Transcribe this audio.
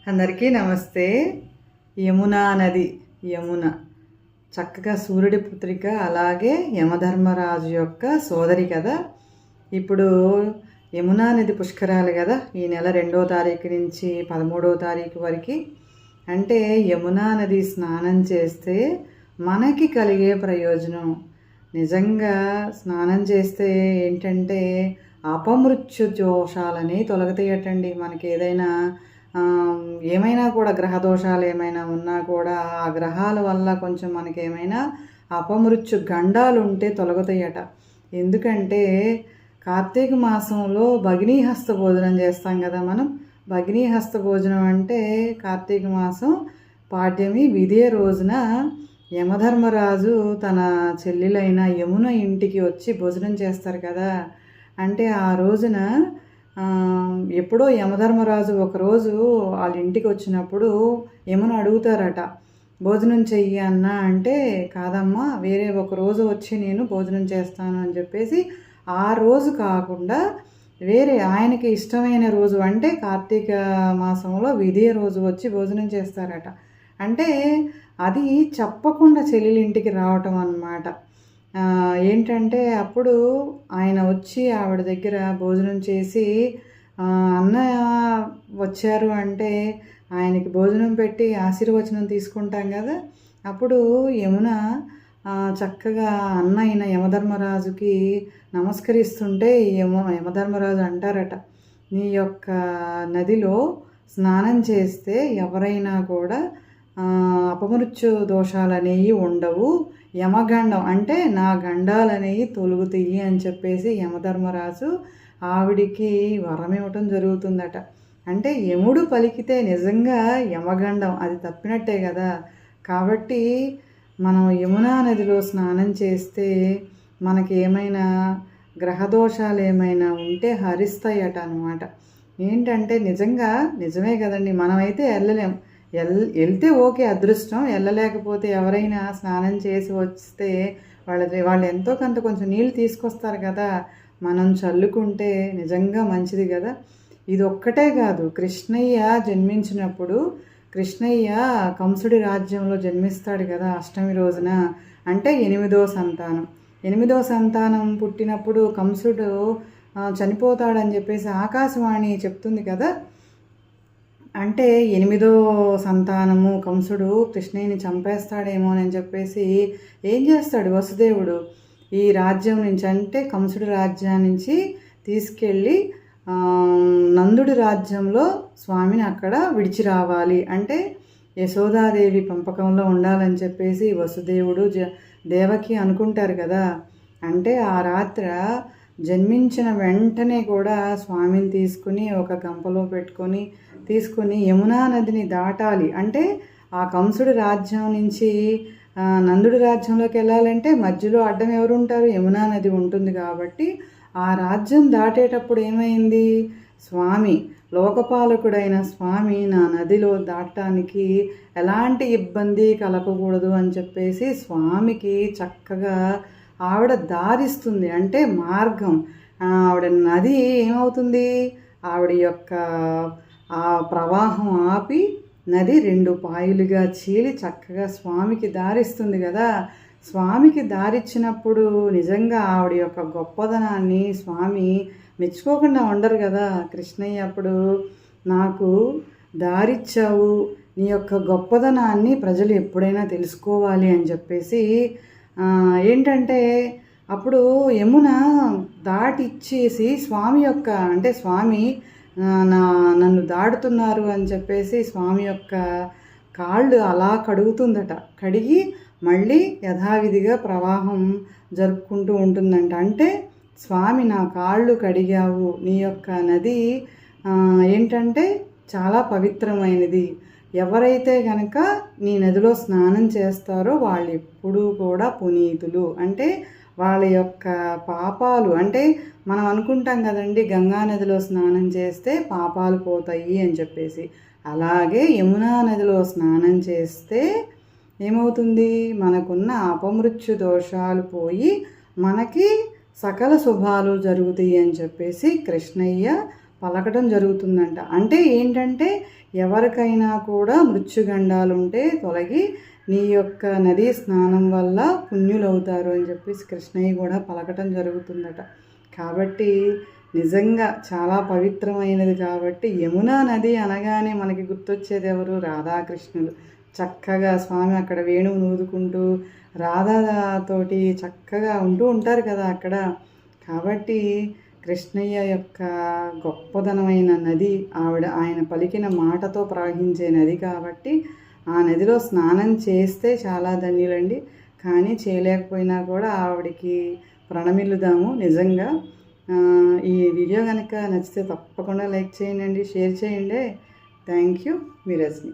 అందరికీ నమస్తే. యమునా నది, యమున చక్కగా సూర్యుడి పుత్రిక, అలాగే యమధర్మరాజు యొక్క సోదరి కదా. ఇప్పుడు యమునా నది పుష్కరాలు కదా, ఈ నెల 2వ తారీఖు నుంచి 13వ తారీఖు వరకు. అంటే యమునా నది స్నానం చేస్తే మనకి కలిగే ప్రయోజనం, నిజంగా స్నానం చేస్తే ఏంటంటే అపమృత్యు దోషాలని తొలగతాయటండి. మనకి ఏమైనా కూడా గ్రహ దోషాలు ఏమైనా ఉన్నా కూడా ఆ గ్రహాల వల్ల కొంచెం మనకి ఏమైనా అపమృత్యు గండాలు ఉంటే తొలగుతాయట. ఎందుకంటే కార్తీక మాసంలో భగినీహస్త భోజనం చేస్తాం కదా మనం. భగినీహస్త భోజనం అంటే కార్తీక మాసం పాడ్యమి విదే రోజున యమధర్మరాజు తన చెల్లెలైన యమున ఇంటికి వచ్చి భోజనం చేస్తారు కదా. అంటే ఆ రోజున ఎప్పుడో యమధర్మరాజు ఒకరోజు వాళ్ళ ఇంటికి వచ్చినప్పుడు యమున అడుగుతారట, భోజనం చెయ్యి అన్న అంటే, కాదమ్మా వేరే ఒక రోజు వచ్చి నేను భోజనం చేస్తాను అని చెప్పేసి ఆ రోజు కాకుండా వేరే ఆయనకి ఇష్టమైన రోజు అంటే కార్తీక మాసంలో విధియ రోజు వచ్చి భోజనం చేస్తారట. అంటే అది చెప్పకుండా చెల్లెలింటికి రావటం అన్నమాట. ఏంటంటే అప్పుడు ఆయన వచ్చి ఆవిడ దగ్గర భోజనం చేసి, అన్నయ్య వచ్చారు అంటే ఆయనకి భోజనం పెట్టి ఆశీర్వచనం తీసుకుంటాం కదా. అప్పుడు యమున చక్కగా అన్న అయిన యమధర్మరాజుకి నమస్కరిస్తుంటే యమధర్మరాజు అంటారట, నీ యొక్క నదిలో స్నానం చేస్తే ఎవరైనా కూడా అపమృత్యు దోషాలు అనేవి ఉండవు, యమగండం అంటే నా గండాలు అనేవి తొలుగుతాయి అని చెప్పేసి యమధర్మరాజు ఆవిడికి వరం ఇవ్వటం జరుగుతుందట. అంటే యముడు పలికితే నిజంగా యమగండం అది తప్పినట్టే కదా. కాబట్టి మనం యమునా నదిలో స్నానం చేస్తే మనకి ఏమైనా గ్రహదోషాలు ఏమైనా ఉంటే హరిస్తాయట అనమాట. ఏంటంటే నిజమే కదండి. మనమైతే వెళ్ళలేం, వెళ్తే ఓకే అదృష్టం, వెళ్ళలేకపోతే ఎవరైనా స్నానం చేసి వస్తే వాళ్ళు ఎంతో కొంత కొంచెం నీళ్ళు తీసుకొస్తారు కదా, మనం చల్లుకుంటే నిజంగా మంచిది కదా. ఇది ఒక్కటే కాదు, కృష్ణయ్య జన్మించినప్పుడు కృష్ణయ్య కంసుడి రాజ్యంలో జన్మిస్తాడు కదా అష్టమి రోజున. అంటే 8వ సంతానం. 8వ సంతానం పుట్టినప్పుడు కంసుడు చనిపోతాడని చెప్పేసి ఆకాశవాణి చెప్తుంది కదా. అంటే 8వ సంతానము కంసుడు కృష్ణయ్యని చంపేస్తాడేమో అని చెప్పేసి ఏం చేస్తాడు వసుదేవుడు, ఈ రాజ్యం నుంచి అంటే కంసుడి రాజ్యం నుంచి తీసుకెళ్ళి నందుడి రాజ్యంలో స్వామిని అక్కడ విడిచి రావాలి అంటే యశోదాదేవి పంపకంలో ఉండాలని చెప్పేసి వసుదేవుడు దేవకి అనుకుంటారు కదా. అంటే ఆ రాత్ర జన్మించిన వెంటనే కూడా స్వామిని తీసుకుని ఒక గంపలో తీసుకుని యమునా నదిని దాటాలి. అంటే ఆ కంసుడి రాజ్యం నుంచి నందుడి రాజ్యంలోకి వెళ్ళాలంటే మధ్యలో అడ్డం ఎవరు ఉంటారు, యమునా నది ఉంటుంది. కాబట్టి ఆ రాజ్యం దాటేటప్పుడు ఏమైంది, స్వామి లోకపాలకుడైన స్వామి నా నదిలో దాటడానికి ఎలాంటి ఇబ్బంది కలగకూడదు అని చెప్పేసి స్వామికి చక్కగా ఆవిడ దారిస్తుంది. అంటే మార్గం, ఆవిడ నది ఏమవుతుంది, ఆవిడ యొక్క ఆ ప్రవాహం ఆపి నది 2 పాయలుగా చీలి చక్కగా స్వామికి దారిస్తుంది కదా. స్వామికి దారిచ్చినప్పుడు నిజంగా ఆవిడ యొక్క గొప్పదనాన్ని స్వామి మెచ్చుకోకుండా ఉండరు కదా. కృష్ణయ్య అప్పుడు నాకు దారిచ్చావు, నీ యొక్క గొప్పదనాన్ని ప్రజలు ఎప్పుడైనా తెలుసుకోవాలి అని చెప్పేసి ఏంటంటే అప్పుడు యమున దాటిచ్చేసి స్వామి యొక్క అంటే స్వామి నన్ను దాడుతున్నారు అని చెప్పేసి స్వామి యొక్క కాళ్ళు అలా కడుగుతుందట. కడిగి మళ్ళీ యథావిధిగా ప్రవాహం జరుపుకుంటూ ఉంటుందంట. అంటే స్వామి నా కాళ్ళు కడిగావు, నీ యొక్క నది ఏంటంటే చాలా పవిత్రమైనది, ఎవరైతే కనుక నీ నదిలో స్నానం చేస్తారో వాళ్ళు ఎప్పుడూ కూడా పునీతులు. అంటే వాళ్ళ యొక్క పాపాలు అంటే మనం అనుకుంటాం కదండి, గంగా నదిలో స్నానం చేస్తే పాపాలు పోతాయి అని చెప్పేసి. అలాగే యమునా నదిలో స్నానం చేస్తే ఏమవుతుంది, మనకున్న అపమృత్యు దోషాలు పోయి మనకి సకల శుభాలు జరుగుతాయి అని చెప్పేసి కృష్ణయ్య పలకటం జరుగుతుందంట. అంటే ఏంటంటే ఎవరికైనా కూడా మృత్యుగండాలుంటే తొలగి నీ యొక్క నదీ స్నానం వల్ల పుణ్యులవుతారు అని చెప్పేసి కృష్ణయ్య కూడా పలకటం జరుగుతుందట. కాబట్టి నిజంగా చాలా పవిత్రమైనది. కాబట్టి యమునా నది అనగానే మనకి గుర్తొచ్చేది ఎవరు? రాధాకృష్ణులు. చక్కగా స్వామి అక్కడ వేణువు నూదుకుంటూ రాధాతోటి చక్కగా ఉంటూ ఉంటారు కదా అక్కడ. కాబట్టి కృష్ణయ్య యొక్క గొప్పదనమైన నది ఆయన పలికిన మాటతో ప్రవహించే నది. కాబట్టి ఆ నదిలో స్నానం చేస్తే చాలా ధన్యులండి. కానీ చేయలేకపోయినా కూడా ఆవిడికి ప్రణమిల్లుదాము. నిజంగా ఈ వీడియో కనుక నచ్చితే తప్పకుండా లైక్ చేయండి, షేర్ చేయండి. Thank you. మీ రజని.